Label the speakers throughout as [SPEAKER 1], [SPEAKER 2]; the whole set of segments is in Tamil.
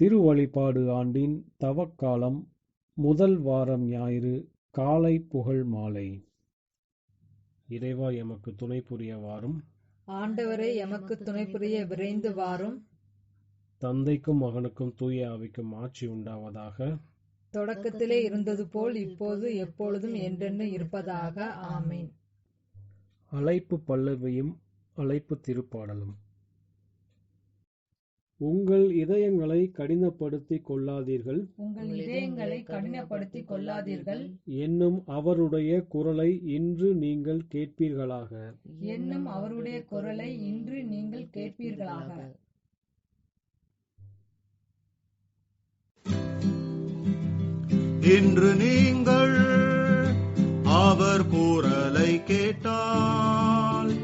[SPEAKER 1] திருவழிபாடு ஆண்டின் தவக்காலம் முதல் வாரம் ஞாயிறு காலை புகழ் மாலை. இறைவா எமக்கு துணை புரிய வாரும்.
[SPEAKER 2] ஆண்டவரே எமக்கு துணை புரிய விரைந்து வாரும்.
[SPEAKER 1] தந்தைக்கும் மகனுக்கும் தூய ஆவிக்கும் ஆட்சி உண்டாவதாக.
[SPEAKER 2] தொடக்கத்திலே இருந்தது போல் இப்போது எப்பொழுதும் என்றென்று இருப்பதாக. ஆமீன்.
[SPEAKER 1] அழைப்பு பல்லவியும் அழைப்பு திருப்பாடலும். உங்கள் இதயங்களை கடினப்படுத்திக் கொள்ளாதீர்கள்,
[SPEAKER 2] உங்கள் இதயங்களை கடினப்படுத்திக் கொள்ளாதீர்கள்
[SPEAKER 1] என்னும் அவருடைய குரலை இன்று நீங்கள் கேட்பீர்களாக.
[SPEAKER 2] என்னும் அவருடைய குரலை இன்று நீங்கள் கேட்பீர்களாக.
[SPEAKER 3] இன்று நீங்கள் அவர் குரலை கேட்டால்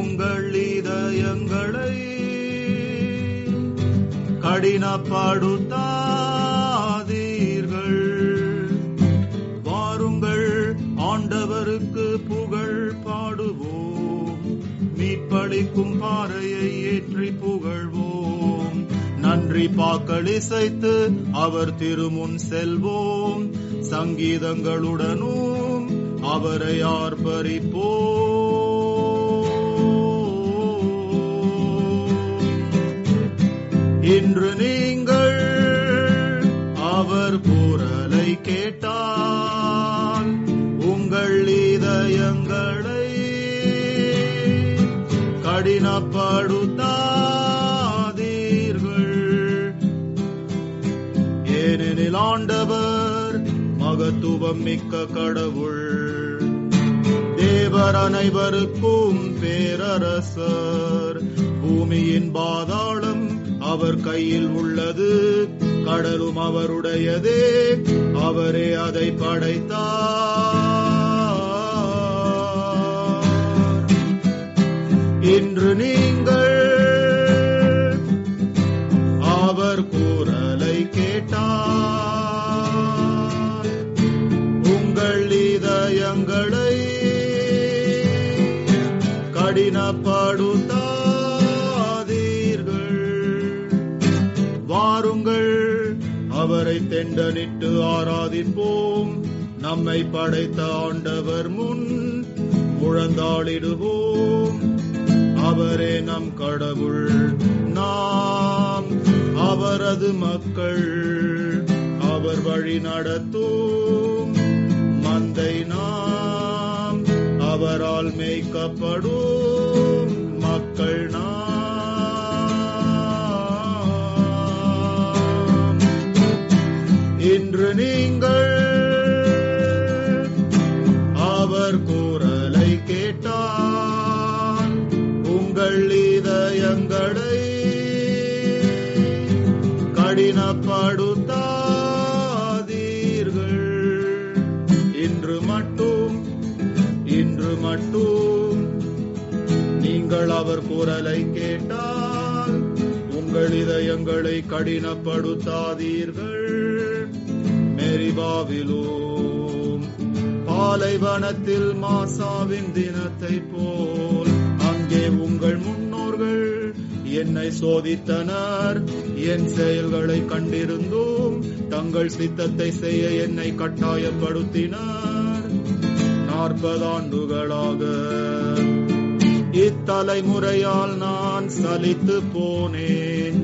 [SPEAKER 3] உங்கள் இதயங்களை கடினப்படுத்தாதீர்கள். வாருங்கள், ஆண்டவருக்கு புகழ் பாடுவோம், மீட்பளிக்கும் பாறையை ஏற்றி புகழ்வோம். நன்றி பாக்கள் இசைத்து அவர் திருமுன் செல்வோம், சங்கீதங்களுடனும் அவரை ஆர்ப்பரிப்போம். இன்று நீங்கள் அவர் குரலை கேட்டால் உங்கள் இதயங்களை கடினப்படுத்தாதீர்கள். ஏனெனில் ஆண்டவர் மகத்துவம் மிக்க கடவுள், தேவர் அனைவருக்கும் பேரரசர். பூமியின் பாதாளம் அவர் கையில் உள்ளது, கடலும் அவருடையதே, அவரே அதை படைத்தார். இன்று நீங்கள் அவர் குரலை கேட்டால் உங்கள் இதயங்களை கடினப்படுத்தாதீர்கள். வாருங்கள், அவரை தெண்டனிட்டு ஆராதிப்போம், நம்மை படைத்த ஆண்டவர் முன் முழந்தாளிடுவோம். அவரே நம் கடவுள், நாம் அவரது மக்கள், அவர் வழி நடத்தும் மந்தை நாம், அவரால் மேய்க்கப்படும் மக்கள் நாம். இன்று நீங்கள் அவர் குரலை கேட்டால் உங்கள் இதயங்களை கடினப்படுத்தாதீர்கள். இன்று மட்டும் நீங்கள் அவர் குரலை கேட்டால் உங்கள் இதயங்களை கடினப்படுத்தாதீர்கள். மெரிபாவிலும் பாலைவனத்தில் மாசாவின் தினத்தை போல் அங்கே உங்கள் முன்னோர்கள் என்னை சோதித்தனர். என் செயல்களை கண்டிருந்தும் தங்கள் சித்தத்தை செய்ய என்னை கட்டாயப்படுத்தினர். 40 ஆண்டுகளாக இத்தலைமுறையால் நான் சலித்து போனேன்.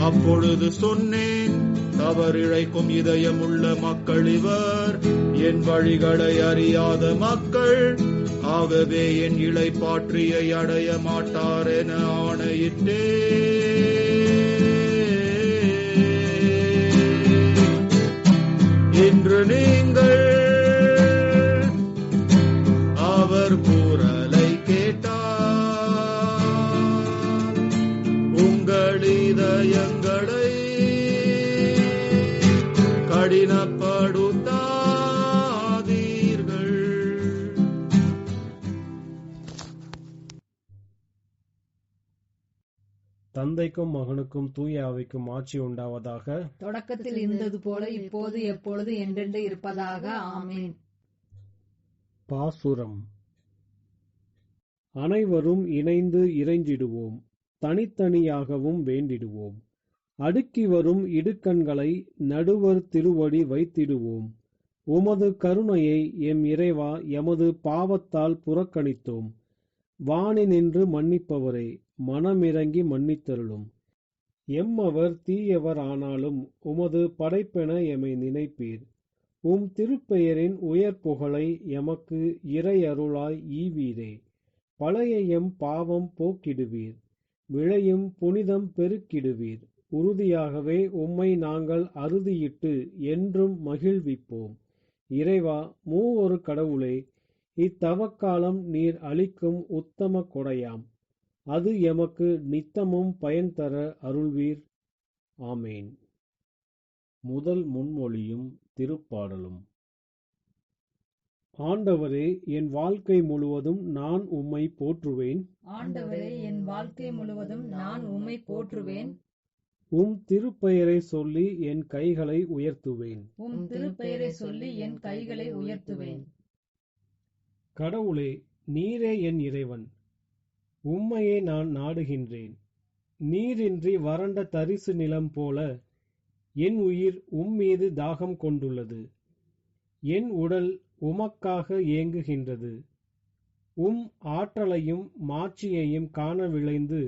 [SPEAKER 3] அப்பொழுது சொன்னேன், தவறிழைக்கும் இதயமுள்ள மக்கள் இவர், என் வழிகளை அறியாத மக்கள். ஆகவே என் இளைப்பாற்றியை அடைய மாட்டார் என ஆணையிட்டே. இன்று நீங்கள் அவர் குரலை கேட்டால் உங்கள் இதயங்களை கடினப்படுத்தாதீர்கள்.
[SPEAKER 1] தந்தைக்கும் மகனுக்கும் தூய ஆவிக்கும் ஆட்சி உண்டாவதாக.
[SPEAKER 2] தொடக்கத்தில் இருந்தது போல இப்போது எப்பொழுது என்றென்று இருப்பதாக. ஆமீன்.
[SPEAKER 1] பாசுரம். அனைவரும் இணைந்து இறைஞ்சிடுவோம், தனித்தனியாகவும் வேண்டிடுவோம். அடுக்கி வரும் இடுக்கண்களை நடுவர் திருவடி வைத்திடுவோம். உமது கருணையை எம் இறைவா எமது பாவத்தால் புறக்கணித்தோம். வானினின்று மன்னிப்பவரே, மனமிரங்கி மன்னித்தருளும். எம்மவர் தீயவர் ஆனாலும் உமது படைப்பென எமை நினைப்பீர். உம் திருப்பெயரின் உயர் புகழை எமக்கு இறையருளாய் ஈவீரே. பழைய எம் பாவம் போக்கிடுவீர், விளையும் புனிதம் பெருக்கிடுவீர். உறுதியாகவே உம்மை நாங்கள் அறுதியிட்டு என்றும் மகிழ்விப்போம். இறைவா, மூவொரு கடவுளே, இத்தவக்காலம் நீர் அளிக்கும் உத்தம கொடையாம். அது எமக்கு நித்தமும் பயன் தர அருள்வீர். ஆமேன். முதல் முன்மொழியும் திருப்பாடலும். ஆண்டவரே, என் வாழ்க்கை முழுவதும் நான் உம்மை போற்றுவேன்.
[SPEAKER 2] ஆண்டவரே, என் வாழ்க்கை முழுவதும் நான் உம்மை போற்றுவேன்.
[SPEAKER 1] உம் திருப்பெயரை சொல்லி என் கைகளை உயர்த்துவேன்.
[SPEAKER 2] உம் திருப்பெயரை சொல்லி என் கைகளை உயர்த்துவேன்.
[SPEAKER 1] கடவுளே, நீரே என் இறைவன். உம்மையே நான் நாடுகின்றேன். நீரின்றி வறண்ட தரிசு நிலம் போல என் உயிர் உம்மீது தாகம் கொண்டுள்ளது. என் உடல் உமக்காக ஏங்குகின்றது. உம் ஆற்றலையும் மாட்சியையும் காண விளைந்து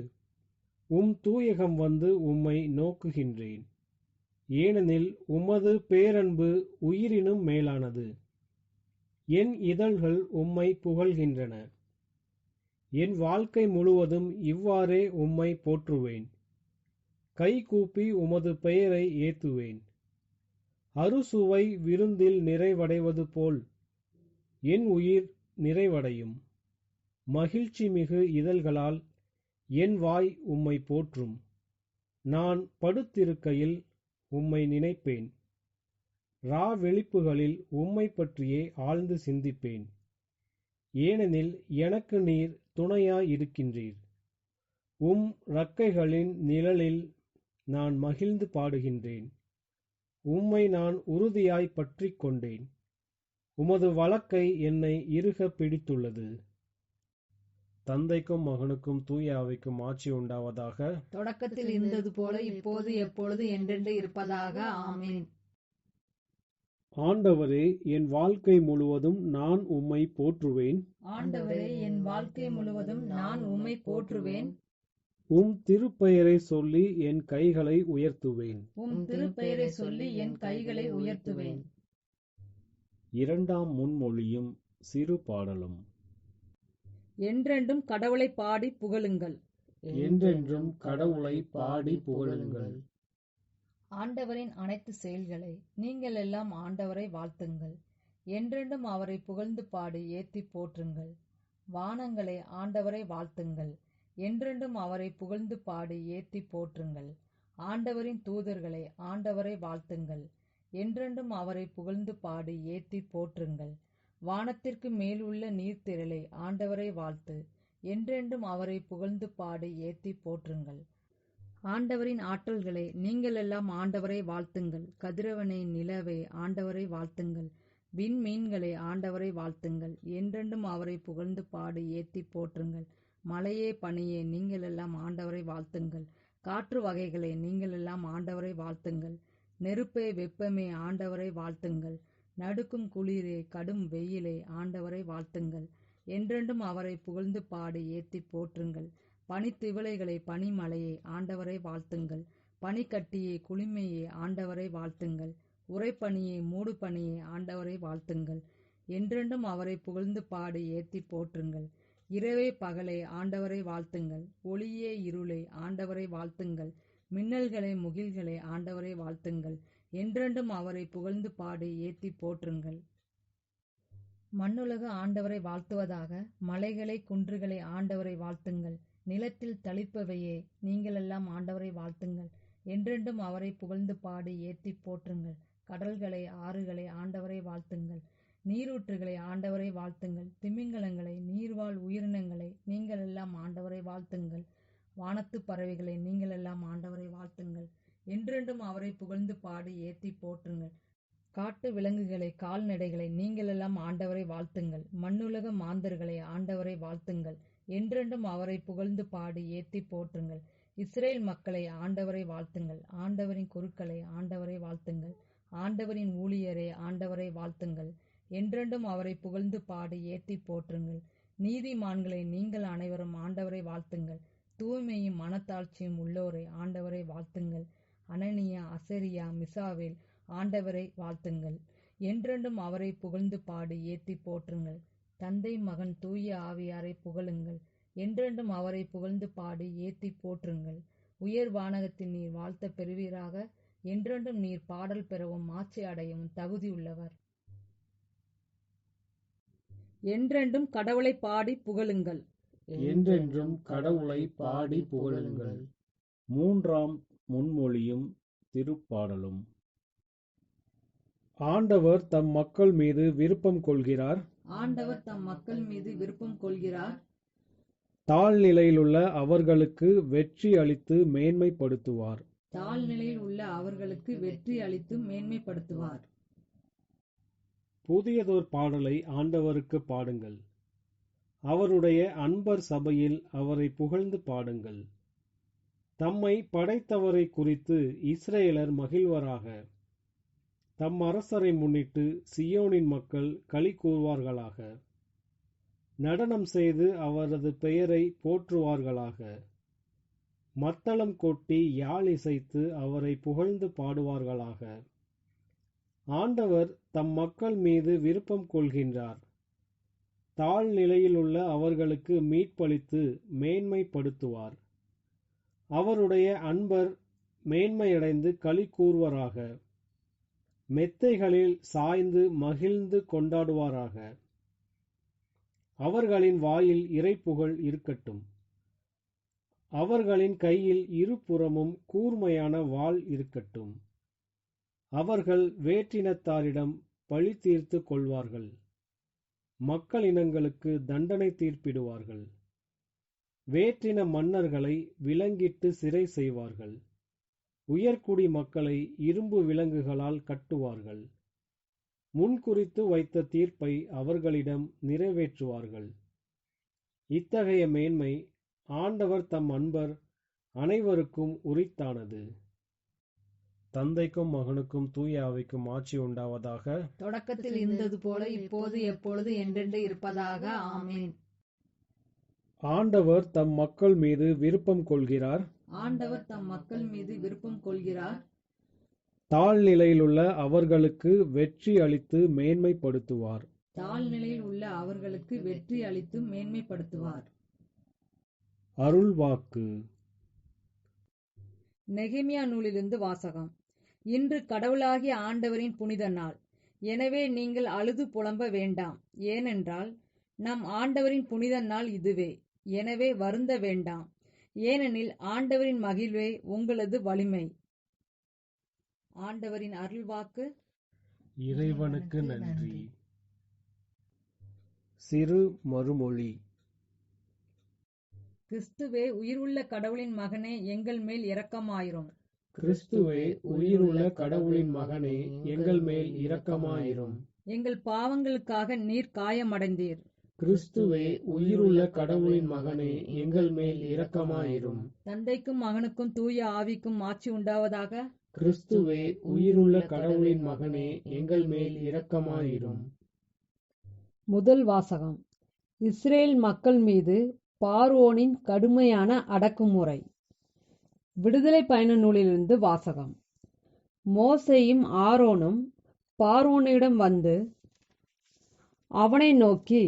[SPEAKER 1] உம் தூயகம் வந்து உம்மை நோக்குகின்றேன். ஏனெனில் உமது பேரன்பு உயிரினும் மேலானது. என் இதழ்கள் உம்மை புகழ்கின்றன. என் வாழ்க்கை முழுவதும் இவ்வாறே உம்மை போற்றுவேன். கை கூப்பி உமது பெயரை ஏத்துவேன். அறுசுவை விருந்தில் நிறைவடைவது போல் என் உயிர் நிறைவடையும். மகிழ்ச்சி மிகு இதழ்களால் என் வாய் உம்மை போற்றும். நான் படுத்திருக்கையில் உம்மை நினைப்பேன். வெளிப்புகளில் உம்மை பற்றியே ஆழ்ந்து சிந்திப்பேன். ஏனெனில் எனக்கு நீர் துணையாயிருக்கின்றீர். உம் இறக்கைகளின் நிழலில் நான் மகிழ்ந்து பாடுகின்றேன். உம்மை நான் உறுதியாய் பற்றிக் கொண்டேன். உமது வலக்கை என்னை இறுக பிடித்துள்ளது. தந்தைக்கும் மகனுக்கும் தூய ஆவிக்கும் ஆட்சி உண்டாவதாக.
[SPEAKER 2] தொடக்கத்தில் இருந்தது போல இப்போது எப்பொழுது என்றென்று இருப்பதாக. ஆமேன்.
[SPEAKER 1] ஆண்டவரே, என் வாழ்க்கை முழுவதும் நான் உம்மை போற்றுவேன்.
[SPEAKER 2] ஆண்டவரே, என் வாழ்க்கை முழுவதும் நான் உம்மை போற்றுவேன்.
[SPEAKER 1] உம் திருப்பெயரை சொல்லி என் கைகளை உயர்த்துவேன்.
[SPEAKER 2] உம் திருப்பெயரை சொல்லி என் கைகளை உயர்த்துவேன்.
[SPEAKER 1] இரண்டாம் முன்மொழியும் சிறு பாடலும்.
[SPEAKER 2] என்றென்றும் கடவுளை பாடி புகழுங்கள்.
[SPEAKER 1] என்றென்றும் கடவுளை பாடி புகழுங்கள்.
[SPEAKER 2] ஆண்டவரின் அனைத்து செயல்களை நீங்கள் எல்லாம் ஆண்டவரை வாழ்த்துங்கள். என்றென்றும் அவரை புகழ்ந்து பாடி ஏத்தி போற்றுங்கள். வானங்களே, ஆண்டவரை வாழ்த்துங்கள். என்றென்றும் அவரை புகழ்ந்து பாடி ஏத்தி போற்றுங்கள். ஆண்டவரின் தூதர்களே, ஆண்டவரை வாழ்த்துங்கள். என்றென்றும் அவரை புகழ்ந்து பாடி ஏத்தி போற்றுங்கள். வானத்திற்கு மேல் உள்ள நீர்த்திரளே, ஆண்டவரை வாழ்த்து. என்றென்றும் அவரை புகழ்ந்து பாடி ஏத்தி போற்றுங்கள். ஆண்டவரின் ஆற்றல்களே, நீங்கள் எல்லாம் ஆண்டவரை வாழ்த்துங்கள். கதிரவனே, நிலவே, ஆண்டவரை வாழ்த்துங்கள். விண்மீன்களே, ஆண்டவரை வாழ்த்துங்கள். என்றென்றும் அவரை புகழ்ந்து பாடி ஏத்தி போற்றுங்கள். மலையே, பனியே, நீங்கள் எல்லாம் ஆண்டவரை வாழ்த்துங்கள். காற்று வகைகளே, நீங்கள் எல்லாம் ஆண்டவரை வாழ்த்துங்கள். நெருப்பே, வெப்பமே, ஆண்டவரை வாழ்த்துங்கள். நடுக்கும் குளிரே, கடும் வெயிலே, ஆண்டவரை வாழ்த்துங்கள். என்றென்றும் அவரை புகழ்ந்து பாடி ஏத்தி போற்றுங்கள். பனித்திவளைகளே, பனிமலையே, ஆண்டவரை வாழ்த்துங்கள். பனிக்கட்டியே, குளிமையே, ஆண்டவரை வாழ்த்துங்கள். உறைபனியே, மூடுபனியே, ஆண்டவரை வாழ்த்துங்கள். என்றென்றும் அவரை புகழ்ந்து பாடி ஏத்தி போற்றுங்கள். இரவே பகலே, ஆண்டவரை வாழ்த்துங்கள். ஒளியே இருளே, ஆண்டவரை வாழ்த்துங்கள். மின்னல்களே, முகில்களே, ஆண்டவரை வாழ்த்துங்கள். என்றென்றும் அவரை புகழ்ந்து பாடி ஏத்தி போற்றுங்கள். மண்ணுலக ஆண்டவரை வாழ்த்துவதாக. மலைகளை, குன்றுகளை, ஆண்டவரை வாழ்த்துங்கள். நிலத்தில் தளிர்ப்பவையே, நீங்கள் எல்லாம் ஆண்டவரை வாழ்த்துங்கள். என்றென்றும் அவரை புகழ்ந்து பாடி ஏத்தி போற்றுங்கள். கடல்களை, ஆறுகளை, ஆண்டவரை வாழ்த்துங்கள். நீரூற்றுகளை, ஆண்டவரை வாழ்த்துங்கள். திமிங்கலங்களை, நீர்வாழ் உயிரினங்களை, நீங்கள் எல்லாம் ஆண்டவரை வாழ்த்துங்கள். வானத்து பறவைகளை, நீங்கள் எல்லாம் ஆண்டவரை வாழ்த்துங்கள். என்றென்றும் அவரை புகழ்ந்து பாடி ஏத்தி போற்றுங்கள். காட்டு விலங்குகளை, கால்நடைகளை, நீங்கள் எல்லாம் ஆண்டவரை வாழ்த்துங்கள். மண்ணுலக மாந்தர்களை, ஆண்டவரை வாழ்த்துங்கள். என்றென்றும் அவரை புகழ்ந்து பாடி ஏத்தி போற்றுங்கள். இஸ்ரேல் மக்களை ஆண்டவரை வாழ்த்துங்கள். ஆண்டவரின் குருக்களை ஆண்டவரை வாழ்த்துங்கள். ஆண்டவரின் ஊழியரே ஆண்டவரை வாழ்த்துங்கள். என்றென்றும் அவரை புகழ்ந்து பாடி ஏத்தி போற்றுங்கள். நீதிமான்களை நீங்கள் அனைவரும் ஆண்டவரை வாழ்த்துங்கள். தூய்மையும் மனத்தாழ்ச்சியும் உள்ளோரை ஆண்டவரை வாழ்த்துங்கள். அனனியா, அசரியா, மிசாவேல் ஆண்டவரை வாழ்த்துங்கள். என்றென்றும் அவரை புகழ்ந்து பாடி ஏத்தி போற்றுங்கள். தந்தை, மகன், தூய ஆவியாரை புகழுங்கள். என்றென்றும் அவரை புகழ்ந்து பாடி ஏத்தி போற்றுங்கள். உயர் வானகத்தில் நீர் வாழ்த்த பெறுவீராக. என்றென்றும் நீர் பாடல் பெறவும் மாட்சி அடையவும் தகுதியுள்ளவர். என்றென்றும் கடவுளை பாடி புகழுங்கள்.
[SPEAKER 1] என்றென்றும் கடவுளை பாடி புகழுங்கள். மூன்றாம் முன்மொழியும் திருப்பாடலும். ஆண்டவர் தம் மக்கள் மீது விருப்பம் கொள்கிறார்.
[SPEAKER 2] ஆண்டவர் தம் மக்கள் மீது விருப்பம் கொள்கிறார்.
[SPEAKER 1] தாழ்நிலையிலுள்ள அவர்களுக்கு வெற்றி அளித்து மேன்மைப்படுத்துவார்.
[SPEAKER 2] தாழ்நிலையில் உள்ள அவர்களுக்கு வெற்றி அளித்து மேன்மைப்படுத்துவார்.
[SPEAKER 1] புதியதோர் பாடலை ஆண்டவருக்கு பாடுங்கள். அவருடைய அன்பர் சபையில் அவரை புகழ்ந்து பாடுங்கள். தம்மை படைத்தவரை குறித்து இஸ்ரேலர் மகிழ்வராக. தம் அரசரை முன்னிட்டு சியோனின் மக்கள் களி கூறுவார்களாக. நடனம் செய்து அவரது பெயரை போற்றுவார்களாக. மத்தளம் கொட்டி யாழ் இசைத்து அவரை புகழ்ந்து பாடுவார்களாக. ஆண்டவர் தம் மக்கள் மீது விருப்பம் கொள்கின்றார். தாழ்நிலையிலுள்ள அவர்களுக்கு மீட்பளித்து மேன்மைப்படுத்துவார். அவருடைய அன்பர் மேன்மையடைந்து களி கூறுவராக. மெத்தைகளில் சாய்ந்து மகிழ்ந்து கொண்டாடுவாராக. அவர்களின் வாயில் இறைப்புகழ் இருக்கட்டும். அவர்களின் கையில் இருபுறமும் கூர்மையான வாள் இருக்கட்டும். அவர்கள் வேற்றினத்தாரிடம் பழி தீர்த்து கொள்வார்கள். மக்களினங்களுக்கு தண்டனை தீர்ப்பிடுவார்கள். வேற்றின மன்னர்களை விலங்கிட்டு சிறை செய்வார்கள். உயர்குடி மக்களை இரும்பு விலங்குகளால் கட்டுவார்கள். முன்குறித்து வைத்த தீர்ப்பை அவர்களிடம் நிறைவேற்றுவார்கள். இத்தகைய மேன்மை ஆண்டவர் தம் அன்பர் அனைவருக்கும் உரித்தானது. தந்தைக்கும் மகனுக்கும் தூய ஆவிக்கும் ஆட்சி உண்டாவதாக.
[SPEAKER 2] தொடக்கத்தில் இருந்தது போல இப்போது எப்பொழுது என்றென்று இருப்பதாக. ஆமென்.
[SPEAKER 1] ஆண்டவர் தம் மக்கள் மீது விருப்பம் கொள்கிறார்.
[SPEAKER 2] ஆண்டவர் தம் மக்கள் மீது விருப்பம் கொள்கிறார்.
[SPEAKER 1] தாழ்நிலையிலுள்ள அவர்களுக்கு வெற்றி அளித்து மேன்மைப்படுத்துவார்.
[SPEAKER 2] தாழ்நிலையில் உள்ள அவர்களுக்கு வெற்றி அளித்து மேன்மைப்படுத்துவார்.
[SPEAKER 1] அருள்வாக்கு.
[SPEAKER 2] நெகேமியா நூலிலிருந்து வாசகம். இன்று கடவுளாகிய ஆண்டவரின் புனித நாள். எனவே நீங்கள் அழுது புலம்ப வேண்டாம். ஏனென்றால் நம் ஆண்டவரின் புனித நாள் இதுவே. எனவே வருந்த வேண்டாம். ஏனெனில் ஆண்டவரின் மகிழ்வே உங்களது வலிமை. ஆண்டவரின் அருள்வாக்கு.
[SPEAKER 1] இறைவனுக்கு நன்றி. சிறு மறுமொழி.
[SPEAKER 2] கிறிஸ்துவே உயிருள்ள கடவுளின் மகனே, எங்கள் மேல் இரக்கமாயிரும்.
[SPEAKER 1] கிறிஸ்துவே உயிருள்ள கடவுளின் மகனே, எங்கள் மேல் இரக்கமாயிரும்.
[SPEAKER 2] எங்கள் பாவங்களுக்காக நீர் காயமடைந்தீர்.
[SPEAKER 1] கிறிஸ்துவே உயிருள்ள கடவுளின் மகனே, எங்கள் மேல் இரக்கமாயிரும்.
[SPEAKER 2] தந்தைக்கும் மகனுக்கும் தூய ஆவிக்கும் ஆட்சி உண்டாவதாக.
[SPEAKER 1] கிறிஸ்துவே உயிருள்ள கடவுளின் மகனே, எங்கள் மேல் இரக்கமாயிரும்.
[SPEAKER 2] முதல் வாசகம். இஸ்ரேல் மக்கள் மீது பார்வோனின் கடுமையான அடக்குமுறை. விடுதலை பயண நூலிலிருந்து வாசகம். மோசேயும் ஆரோனும் பார்வோனிடம் வந்து அவனை நோக்கி,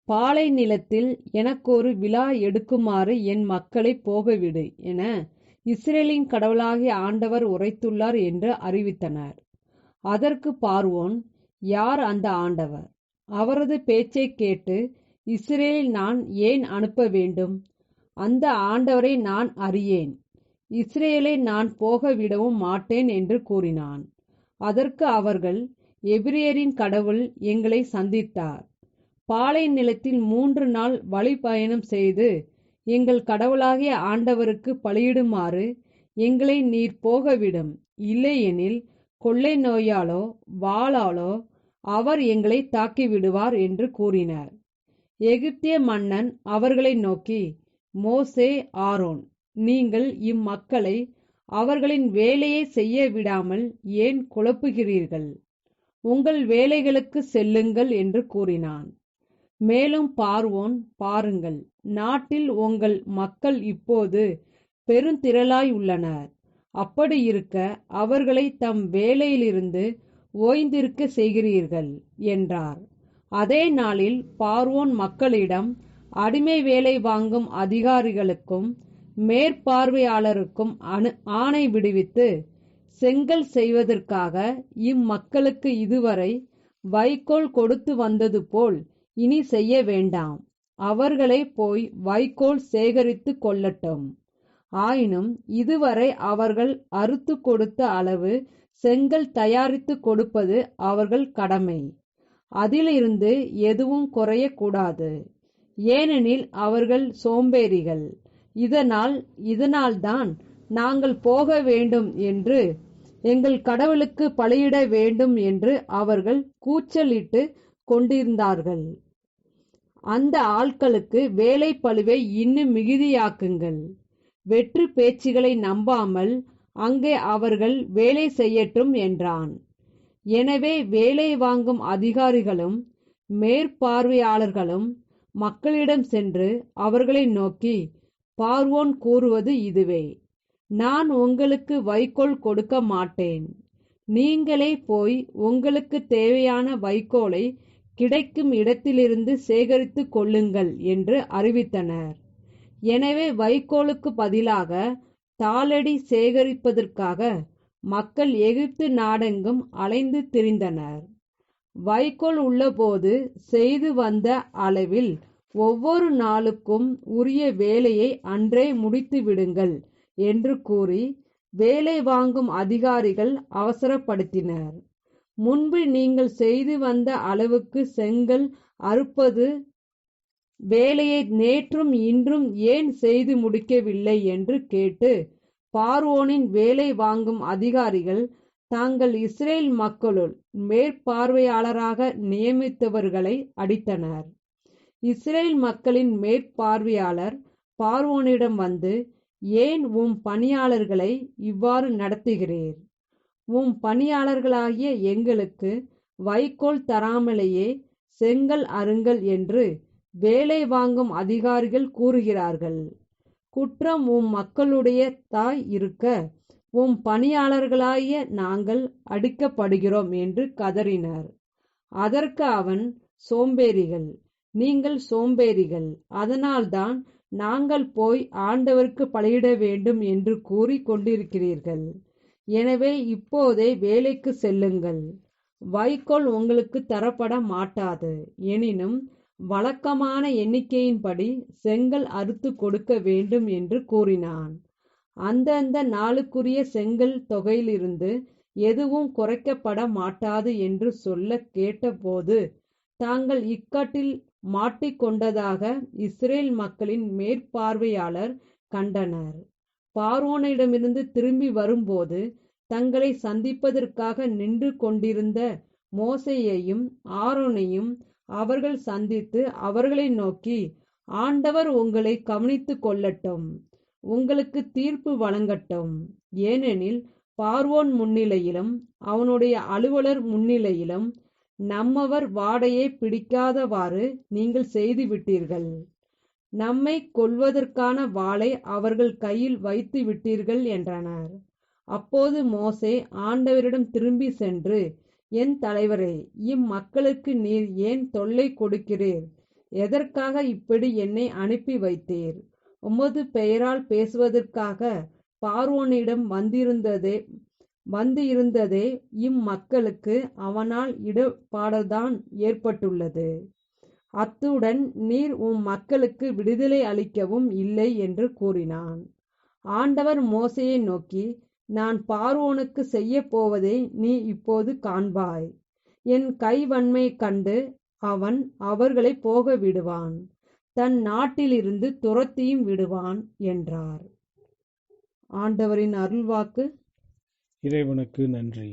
[SPEAKER 2] பாலை நிலத்தில் எனக்கொரு விழா எடுக்குமாறு என் மக்களை போகவிடு என இஸ்ரேலின் கடவுளாகிய ஆண்டவர் உரைத்துள்ளார் என்று அறிவித்தனர். அதற்கு பார்வோன், யார் அந்த ஆண்டவர்? அவரது பேச்சை கேட்டு இஸ்ரேலில் நான் ஏன் அனுப்ப வேண்டும்? அந்த ஆண்டவரை நான் அறியேன். இஸ்ரேலை நான் போக விடவும் மாட்டேன் என்று கூறினான். அதற்கு அவர்கள், எபிரேயரின் கடவுள் எங்களை சந்தித்தார். பாலை நிலத்தில் 3 நாள் வழி பயணம் செய்து எங்கள் கடவுளாகிய ஆண்டவருக்கு பலியிடுமாறு எங்களை நீர் போகவிடும். இல்லையெனில் கொள்ளை நோயாலோ வாளாலோ அவர் எங்களை தாக்கிவிடுவார் என்று கூறினர். எகிப்திய மன்னன் அவர்களை நோக்கி, மோசே, ஆரோன்,
[SPEAKER 4] நீங்கள் இம்மக்களை அவர்களின் வேலையை செய்ய விடாமல் ஏன் குழப்புகிறீர்கள்? உங்கள் வேலைகளுக்கு செல்லுங்கள் என்று கூறினான். மேலும் பார்வோன், பாருங்கள், நாட்டில் உங்கள் மக்கள் இப்போது பெருந்திரளாய் உள்ளனர். அப்படி இருக்க அவர்களை தம் வேலையிலிருந்து ஓய்ந்திருக்க செய்கிறீர்கள் என்றார். அதே நாளில் பார்வோன் மக்களிடம் அடிமை வேலை வாங்கும் அதிகாரிகளுக்கும் மேற்பார்வையாளருக்கும் ஆணை விடுவித்து, செங்கல் செய்வதற்காக இம்மக்களுக்கு இதுவரை வைக்கோல் கொடுத்து வந்தது போல் இனி செய்ய வேண்டாம். அவர்களை போய் வைக்கோல் சேகரித்து கொள்ளட்டும். ஆயினும் இதுவரை அவர்கள் அறுத்து கொடுத்த அளவு செங்கல் தயாரித்து கொடுப்பது அவர்கள் கடமை. அதிலிருந்து எதுவும் குறையக்கூடாது. ஏனெனில் அவர்கள் சோம்பேறிகள். இதனால்தான் நாங்கள் போக வேண்டும் என்று, எங்கள் கடவுளுக்கு பலியிட வேண்டும் என்று அவர்கள் கூச்சலிட்டு கொண்டிருந்தார்கள். அந்த ஆட்களுக்கு வேலை பளுவை இன்னும் மிகுதியாக்குங்கள். வெற்று பேச்சுகளை நம்பாமல் அங்கே அவர்கள் வேலை செய்யட்டும் என்றான். எனவே வேலை வாங்கும் அதிகாரிகளும் மேற்பார்வையாளர்களும் மக்களிடம் சென்று அவர்களை நோக்கி, பார்வோன் கூறுவது இதுவே: நான் உங்களுக்கு வைக்கோல் கொடுக்க மாட்டேன். நீங்களே போய் உங்களுக்கு தேவையான வைக்கோலை கிடைக்கும் இடத்திலிருந்து சேகரித்து கொள்ளுங்கள் என்று அறிவித்தனர். எனவே வைக்கோலுக்கு பதிலாக தாளடி சேகரிப்பதற்காக மக்கள் எகிப்து நாடெங்கும் அலைந்து திரிந்தனர். வைக்கோல் உள்ளபோது செய்து வந்த அளவில் ஒவ்வொரு நாளுக்கும் உரிய வேலையை அன்றே முடித்து விடுங்கள் என்று கூறி வேலை வாங்கும் அதிகாரிகள் அவசரப்படுத்தினர். முன்பு நீங்கள் செய்து வந்த அளவுக்கு செங்கல் அறுப்பது வேலையை நேற்றும் இன்றும் ஏன் செய்து முடிக்கவில்லை என்று கேட்டு, பார்வோனின் வேலை வாங்கும் அதிகாரிகள் தாங்கள் இஸ்ரேல் மக்களுள் மேற்பார்வையாளராக நியமித்தவர்களை அடித்தனர். இஸ்ரேல் மக்களின் மேற்பார்வையாளர் பார்வோனிடம் வந்து, ஏன் உம் பணியாளர்களை இவ்வாறு நடத்துகிறீர்? உம் பணியாளர்களாகிய எங்களுக்கு வைக்கோல் தராமலேயே செங்கல் அருங்கள் என்று வேலை வாங்கும் அதிகாரிகள் கூறுகிறார்கள். குற்றம் உம் மக்களுடைய தாய் இருக்க உம் பணியாளர்களாகிய நாங்கள் அடிக்கப்படுகிறோம் என்று கதறினர். அதற்கு அவன், சோம்பேறிகள், நீங்கள் சோம்பேறிகள், அதனால்தான் நாங்கள் போய் ஆண்டவருக்கு பலியிட வேண்டும் என்று கூறி கொண்டிருக்கிறீர்கள். எனவே இப்போதே வேலைக்கு செல்லுங்கள். வைக்கோல் உங்களுக்கு தரப்பட மாட்டாது. எனினும் வழக்கமான எண்ணிக்கையின்படி செங்கல் அறுத்து கொடுக்க வேண்டும் என்று கூறினான். அந்தந்த நாளுக்குரிய செங்கல் தொகையிலிருந்து எதுவும் குறைக்கப்பட மாட்டாது என்று சொல்ல கேட்டபோது தாங்கள் இக்கட்டில் மாட்டிக்கொண்டதாக இஸ்ரேல் மக்களின் மேற்பார்வையாளர் கண்டனர். பார்வோனிடமிருந்து திரும்பி வரும்போது தங்களை சந்திப்பதற்காக நின்று கொண்டிருந்த மோசேயையும் ஆரோனையும் அவர்கள் சந்தித்து அவர்களை நோக்கி, ஆண்டவர் உங்களை கவனித்துக் கொள்ளட்டும், உங்களுக்கு தீர்ப்பு வழங்கட்டும். ஏனெனில் பார்வோன் முன்னிலையிலும் அவனுடைய அலுவலர் முன்னிலையிலும் நம்மவர் வாடையை பிடிக்காதவாறு நீங்கள் செய்து விட்டீர்கள். நம்மை கொல்வதற்கான வாளை அவர்கள் கையில் வைத்து விட்டீர்கள் என்றனர். அப்போது மோசே ஆண்டவரிடம் திரும்பி சென்று, என் தலைவரே, இம்மக்களுக்கு நீர் ஏன் தொல்லை கொடுக்கிறீர்? எதற்காக இப்படி என்னை அனுப்பி வைத்தீர்? உமது பெயரால் பேசுவதற்காக பார்வோனிடம் வந்திருந்ததே இம்மக்களுக்கு அவனால் இடர்பாடுதான் ஏற்பட்டுள்ளது. அத்துடன் நீர் உம் மக்களுக்கு விடுதலை அளிக்கவும் இல்லை என்று கூறினான். ஆண்டவர் மோசேயை நோக்கி, நான் பார்வோனுக்கு செய்ய போவதை நீ இப்போது காண்பாய். என் கைவன்மை கண்டு அவன் அவர்களை போக விடுவான், தன் நாட்டிலிருந்து துரத்தியும் விடுவான் என்றார். ஆண்டவரின் அருள்வாக்கு.
[SPEAKER 1] இறைவனுக்கு நன்றி.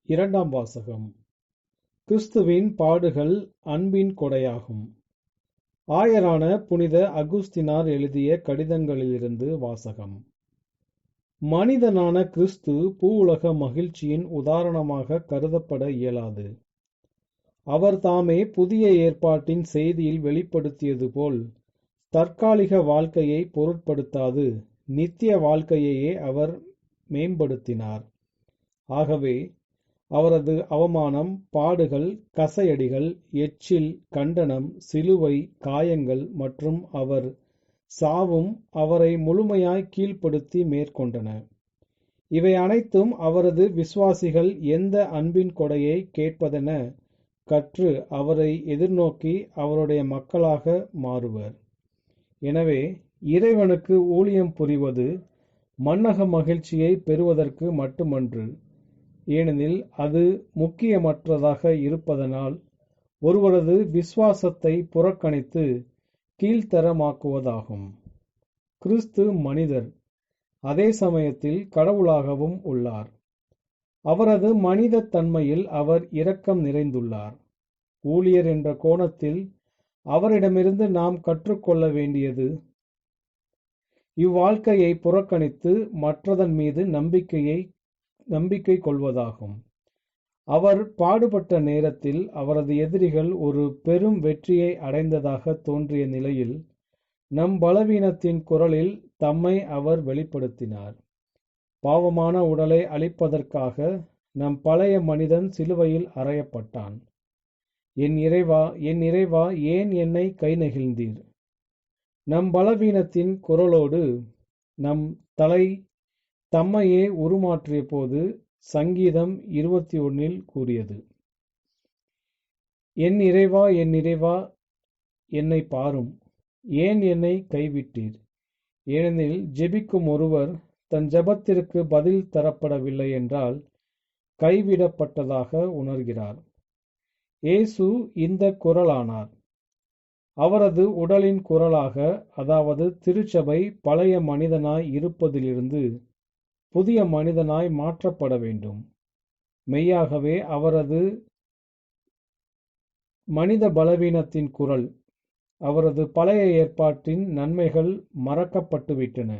[SPEAKER 1] இரண்டாம் வாசகம். கிறிஸ்துவின் பாடுகள் அன்பின் கொடையாகும். ஆயரான புனித அகுஸ்தினார் எழுதிய கடிதங்களிலிருந்து வாசகம். மனிதனான கிறிஸ்து பூவுலக மகிழ்ச்சியின் உதாரணமாக கருதப்பட இயலாது. அவர் தாமே புதிய ஏற்பாட்டின் செய்தியில் வெளிப்படுத்தியது போல் தற்காலிக வாழ்க்கையை பொருட்படுத்தாது நித்திய வாழ்க்கையையே அவர் மேம்படுத்தினார். ஆகவே அவரது அவமானம், பாடுகள், கசையடிகள், எச்சில், கண்டனம், சிலுவை, காயங்கள் மற்றும் அவர் சாவும் அவரை முழுமையாய் கீழ்ப்படுத்தி மேற்கொண்டன. இவை அனைத்தும் அவரது விசுவாசிகள் எந்த அன்பின் கொடையை கேட்பதென கற்று அவரை எதிர்நோக்கி அவருடைய மக்களாக மாறுவர். எனவே இறைவனுக்கு ஊழியம் புரிவது மன்னக மகிழ்ச்சியை பெறுவதற்கு மட்டுமன்று, ஏனெனில் அது முக்கியமற்றதாக இருப்பதனால் ஒருவரது விசுவாசத்தை புறக்கணித்து கீழ்த்தரமாக்குவதாகும். கிறிஸ்து மனிதர், அதே சமயத்தில் கடவுளாகவும் உள்ளார். அவரது மனித தன்மையில் அவர் இரக்கம் நிறைந்துள்ளார். ஊழியர் என்ற கோணத்தில் அவரிடமிருந்து நாம் கற்றுக்கொள்ள வேண்டியது இவ்வாழ்க்கையை புறக்கணித்து மற்றதன் மீது நம்பிக்கை கொள்வதாகும். அவர் பாடுபட்ட நேரத்தில் அவரது எதிரிகள் ஒரு பெரும் வெற்றியை அடைந்ததாக தோன்றிய நிலையில் நம் பலவீனத்தின் குரலில் தம்மை அவர் வெளிப்படுத்தினார். பாவமான உடலை அழிப்பதற்காக நம் பழைய மனிதன் சிலுவையில் அறையப்பட்டான். என் இறைவா, என் இறைவா, ஏன் என்னை கை நெகிழ்ந்தீர்? நம் பலவீனத்தின் குரலோடு நம் தலை தம்மையே உருமாற்றிய போது சங்கீதம் 21 கூறியது, என் இறைவா, என் இறைவா, என்னை பாரும், ஏன் என்னை கைவிட்டீர்? ஏனெனில் ஜெபிக்கும் ஒருவர் தன் ஜெபத்திற்கு பதில் தரப்படவில்லை என்றால் கைவிடப்பட்டதாக உணர்கிறார். இயேசு இந்த குரலானார். அவரது உடலின் குரலாக, அதாவது திருச்சபை பழைய மனிதனாய் இருப்பதிலிருந்து புதிய மனிதனாய் மாற்றப்பட வேண்டும். மெய்யாகவே அவரது மனித பலவீனத்தின் குரல், அவரது பழைய ஏற்பாட்டின் நன்மைகள் மறக்கப்பட்டுவிட்டன.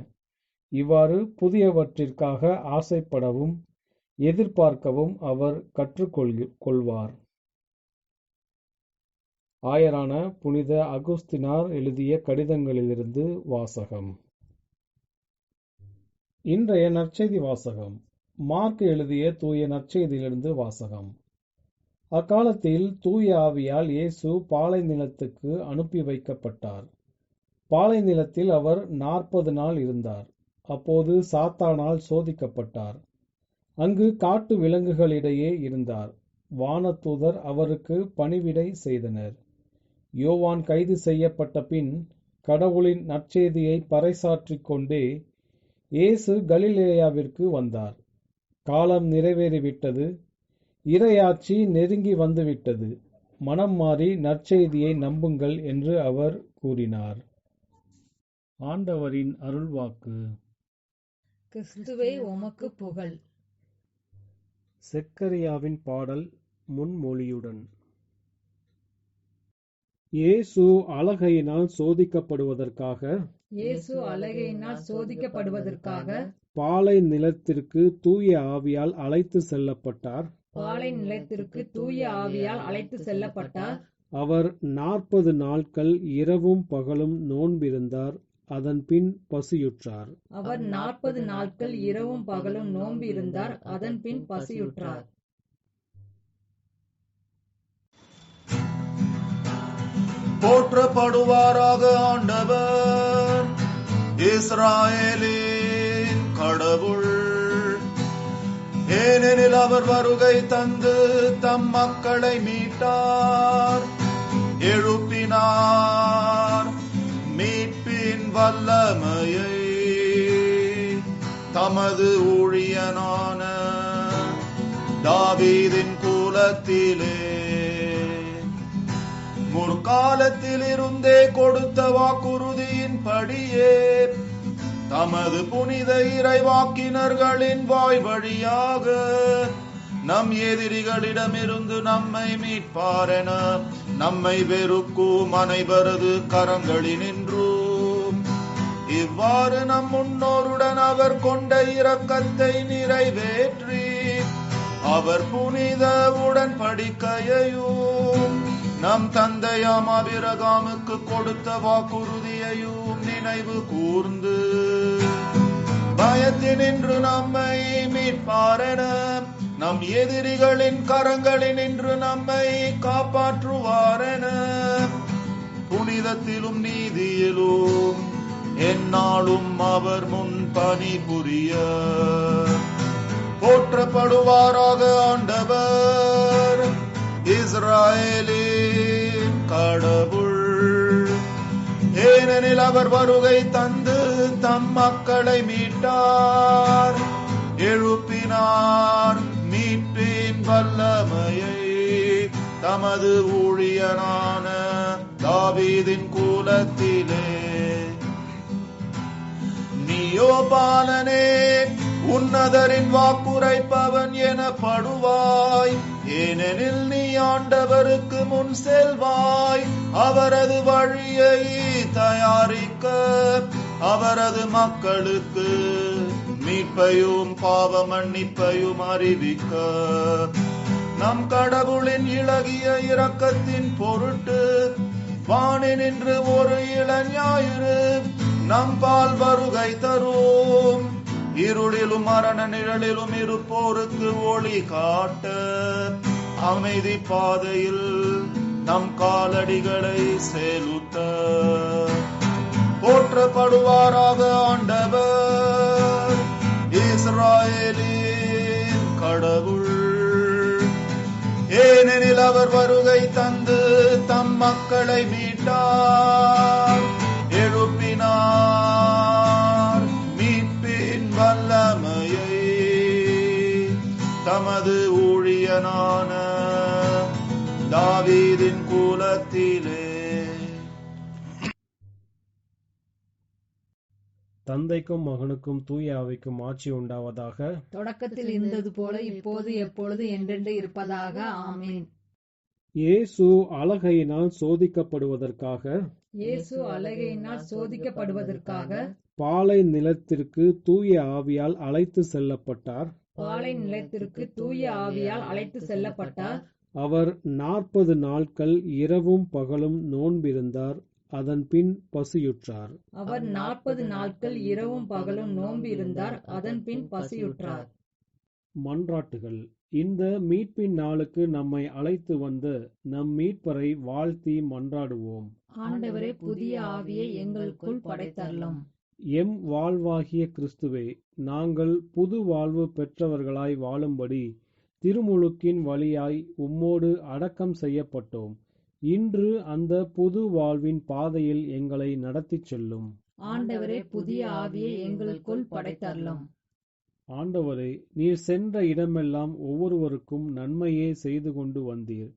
[SPEAKER 1] இவ்வாறு புதியவற்றிற்காக ஆசைப்படவும் எதிர்பார்க்கவும் அவர் கற்றுக்கொள்வார். ஆயரான புனித அகுஸ்தினார் எழுதிய கடிதங்களிலிருந்து வாசகம். இன்றைய நற்செய்தி வாசகம். மார்க் எழுதிய தூய நற்செய்தியிலிருந்து வாசகம். அக்காலத்தில் தூய ஆவியால் இயேசு பாலை நிலத்துக்கு அனுப்பி வைக்கப்பட்டார். பாலை நிலத்தில் அவர் 40 நாள் இருந்தார். அப்போது சாத்தானால் சோதிக்கப்பட்டார். அங்கு காட்டு விலங்குகளிடையே இருந்தார். வானதூதர் அவருக்கு பணிவிடை செய்தனர். யோவான் கைது செய்யப்பட்ட பின் கடவுளின் நற்செய்தியை பறைசாற்றிக் கொண்டே இயேசு கலிலேயாவிற்கு வந்தார். காலம் நிறைவேறிவிட்டது, இறையாட்சி நெருங்கி வந்துவிட்டது, மனம் மாறி நற்செய்தியை நம்புங்கள் என்று அவர் கூறினார். ஆண்டவரின் அருள்வாக்கு.
[SPEAKER 2] கிறிஸ்துவே உமக்கு புகழ்.
[SPEAKER 1] செக்கரியாவின் பாடல் முன்மொழியுடன். இயேசு அலகையினால் சோதிக்கப்படுவதற்காக பாலை நிலத்திற்கு தூய ஆவியால் அழைத்து செல்லப்பட்டார். அவர் 40 நாட்கள் இரவும் பகலும் நோன்பிருந்தார். அதன் பின் பசியுற்றார்.
[SPEAKER 3] போற்றப்படுவாராக ஆண்டவர், இஸ்ராயேலின் கடவுள். ஏனெனில் அவர் வருகை தந்து தம் மக்களை மீட்டார், எழுப்பினார் மீட்பின் வல்லமையை. தமது ஊழியனான தாவீதின் குலத்திலே முற்காலத்தில் இருந்தே கொடுத்த வாக்குறுதியின் படியே தமது புனித இறைவாக்கினர்களின் வாய் வழியாக நம் எதிரிகளிடமிருந்து நம்மை மீட்பாரென நம்மை வெறுக்கும் அனைவரது கரங்களினின்றும் இவ்வாறு நம் முன்னோருடன் அவர் கொண்ட இரக்கத்தை நிறைவேற்றி அவர் புனித உடன்படிக்கையையும் நம் தந்தையாம் ஆபிரகாமுக்கு கொடுத்த வாக்குறுதியையும் நினைவு கூர்ந்து பயத்தினின்று நம்மை மீட்பாரென நம் எதிரிகளின் கரங்களினின்று நம்மை காப்பாற்றுவாரென புனிதத்திலும் நீதியிலும் எந்நாளும் அவர் முன் பணிபுரிய போற்றப்படுவாராக ஆண்டவர் இஸ்ராயேலின் கடவுள். ஏனெனில் அவர் வருகை தந்து தம் மக்களை மீட்டார், எழுப்பினார் மீட்பின் வல்லமையை தமது ஊழியனான தாவீதின் குலத்திலே. நீயோ பாலனே உன்னதரின் வாக்குரைப்பவன் எனப்படுவாய், ஏனெனில் நீ ஆண்டவருக்கு முன் செல்வாய். அவரது வழியை தயாரிக்க அவரது மக்களுக்கு மீட்பையும் பாவ மன்னிப்பையும் அறிவிக்க நம் கடவுளின் இளகிய இரக்கத்தின் பொருட்டு வானினின்று ஒரு இளஞாயிறு நம் பால் வருகை தரும். இருளிலும் மரண நிழலிலும் இருப்போருக்கு ஒளி காட்ட அமைதி பாதையில் நம் காலடிகளை செலுத்த போற்றப்படுவாராக ஆண்டவர் இஸ்ராயேலின் கடவுள். ஏனெனில் அவர் வருகை தந்து தம் மக்களை மீட்டார், எழுப்பினார் மீட்பின் வல்லமையை தமது ஊழியனான தாவீதின் குலத்திலே.
[SPEAKER 1] தந்தைக்கும் மகனுக்கும் தூய ஆவிக்கும் ஆட்சி உண்டாவதாக.
[SPEAKER 2] தொடக்கத்தில் இருந்தது போல இப்போது எப்பொழுது என்றென்று இருப்பதாக. ஆமீன்.
[SPEAKER 1] இயேசு அலகையினால் சோதிக்கப்படுவதற்காக பாலை நிலத்திற்கு தூய ஆவியால் அழைத்து செல்லப்பட்டார். அவர் 40 நாட்கள் இரவும் பகலும் நோன்பிருந்தார். அதன் பின் பசியுற்றார். மன்றாட்டுகள். இந்த மீட்பின் நாளுக்கு நம்மை அழைத்து வந்த நம் மீட்பரை வாழ்த்தி மன்றாடுவோம்.
[SPEAKER 2] ஆண்டவரே, புதிய ஆவியை எங்களுக்குள் படைத்தருளும்.
[SPEAKER 1] எம் வாழ்வாகிய கிறிஸ்துவே, நாங்கள் புது வாழ்வு பெற்றவர்களாய் வாழும்படி திருமுழுக்கின் வழியாய் உம்மோடு அடக்கம் செய்யப்பட்டோம். இன்று அந்த புது வாழ்வின் பாதையில் எங்களை நடத்திச் செல்லும்.
[SPEAKER 2] ஆண்டவரே, புதிய ஆவியை எங்களுக்குள் படைத்தருளும்.
[SPEAKER 1] ஆண்டவரே, நீர் சென்ற இடமெல்லாம் ஒவ்வொருவருக்கும் நன்மையே செய்து கொண்டு வந்தீர்.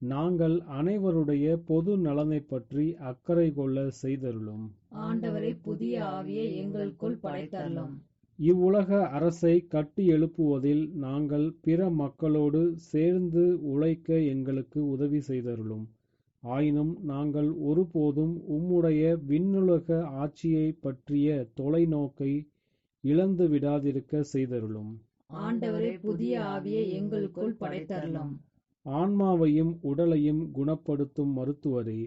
[SPEAKER 1] நாங்கள் அனைவருடைய பொது நலனை பற்றி அக்கறை கொள்ள செய்தருளும்.
[SPEAKER 2] ஆண்டவரே, புதிய ஆவியை எங்களுக்குள் படைத்தருளும்.
[SPEAKER 1] இவ்வுலக அரசை கட்டி எழுப்புவதில் நாங்கள் பிற மக்களோடு சேர்ந்து உழைக்க எங்களுக்கு உதவி செய்தருளும். ஆயினும் நாங்கள் ஒருபோதும் உம்முடைய விண்ணுலக ஆட்சியை பற்றிய தொலைநோக்கை இழந்து விடாதிருக்க செய்தருளும்.
[SPEAKER 2] ஆண்டவரே, புதிய ஆவியை எங்களுக்குள் படைத்தருளும்.
[SPEAKER 1] ஆன்மாவையும் உடலையும் குணப்படுத்தும் மருத்துவரே,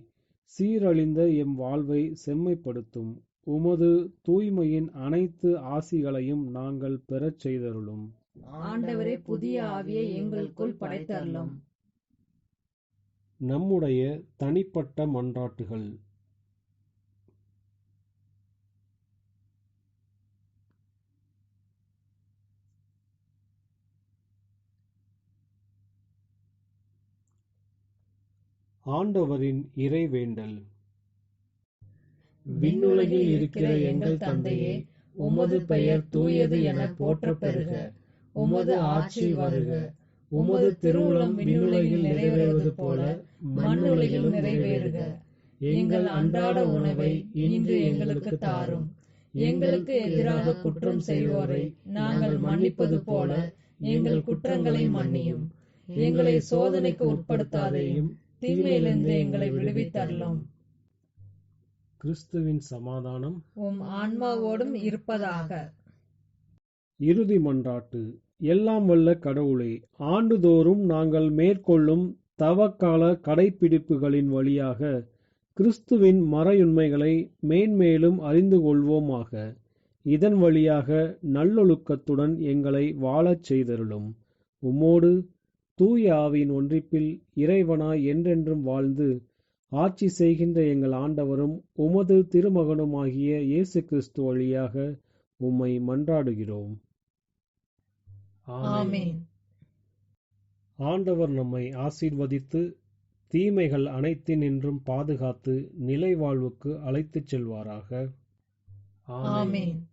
[SPEAKER 1] சீரழிந்த எம் வாழ்வை செம்மைப்படுத்தும். உமது தூய்மையின் அனைத்து ஆசிகளையும் நாங்கள் பெறச் செய்தருளும்.
[SPEAKER 2] ஆண்டவரே, புதிய ஆவியை எங்களுக்குள் படைத்தருளும்.
[SPEAKER 1] நம்முடைய தனிப்பட்ட மன்றாட்டுகள். ஆண்டவரின் இறைவேண்டல்.
[SPEAKER 2] விண்ணுலகில் இருக்கிற எங்கள் தந்தையே, உமது பெயர் தூயது என போற்றப் பெறுக. உமது ஆட்சி வருக. உமது திருவுளம் விண்ணுலகில் நிறைவேறுவது போல மண்ணுலகிலும் நிறைவேறுக. எங்கள் அன்றாட உணவை இன்று எங்களுக்கு தாரும். எங்களுக்கு எதிராக குற்றம் செய்வோரை நாங்கள் மன்னிப்பது போல எங்கள் குற்றங்களை மன்னியும். எங்களை சோதனைக்கு உட்படுத்தாதேயும், தீமையிலிருந்து எங்களை விடுவித்தருளும்.
[SPEAKER 1] கிறிஸ்துவின் சமாதானம்
[SPEAKER 2] உம் ஆன்மாவோடும் இருப்பதாக.
[SPEAKER 1] இறுதி மன்றாட்டு. எல்லாம் வல்ல கடவுளே, ஆண்டுதோறும் நாங்கள் மேற்கொள்ளும் தவக்கால கடைப்பிடிப்புகளின் வழியாக கிறிஸ்துவின் மறையுண்மைகளை மேன்மேலும் அறிந்து கொள்வோமாக. இதன் வழியாக நல்லொழுக்கத்துடன் எங்களை வாழச் செய்தருளும். உம்மோடு தூய ஆவியின் ஒன்றிப்பில் இறைவனாய் என்றென்றும் வாழ்ந்து ஆட்சி செய்கின்ற எங்கள் ஆண்டவரும் உமது திருமகனுமாகிய இயேசு கிறிஸ்து வழியாக உம்மை மன்றாடுகிறோம்.
[SPEAKER 2] ஆமென்.
[SPEAKER 1] ஆண்டவர் நம்மை ஆசீர்வதித்து தீமைகள் அனைத்தினின்றும் பாதுகாத்து நிலை வாழ்வுக்கு அழைத்துச் செல்வாராக.
[SPEAKER 2] ஆமென்.